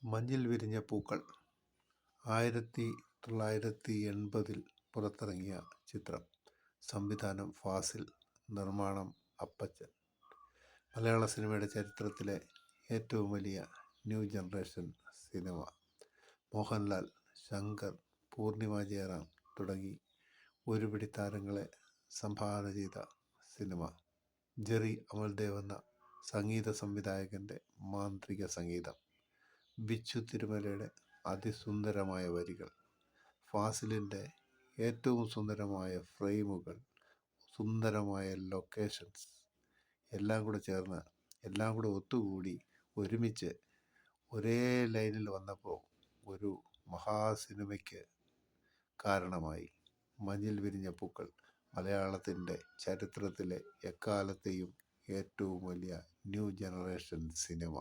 മഞ്ഞിൽ വിരിഞ്ഞ പൂക്കൾ 1980 പുറത്തിറങ്ങിയ ചിത്രം. സംവിധാനം ഫാസിൽ, നിർമ്മാണം അപ്പച്ചൻ. മലയാള സിനിമയുടെ ചരിത്രത്തിലെ ഏറ്റവും വലിയ new generation cinema. Mohanlal, Shankar, Poornima Jayaram തുടങ്ങി ഒരുപിടി താരങ്ങളെ സംഭാവന ചെയ്ത സിനിമ. ജെറി അമൽദേവ് എന്ന സംഗീത സംവിധായകൻ്റെ മാന്ത്രിക സംഗീതം, ബിച്ചു തിരുമലയുടെ അതിസുന്ദരമായ വരികൾ, ഫാസിലിൻ്റെ ഏറ്റവും സുന്ദരമായ ഫ്രെയിമുകൾ, സുന്ദരമായ ലൊക്കേഷൻസ് എല്ലാം കൂടെ ചേർന്ന്, എല്ലാം കൂടെ ഒത്തുകൂടി ഒരുമിച്ച് ഒരേ ലൈനിൽ വന്നപ്പോൾ ഒരു മഹാസിനിമയ്ക്ക് കാരണമായി. മഞ്ഞിൽ വിരിഞ്ഞ പൂക്കൾ മലയാളത്തിൻ്റെ ചരിത്രത്തിലെ എക്കാലത്തെയും ഏറ്റവും വലിയ ന്യൂ ജനറേഷൻ സിനിമ.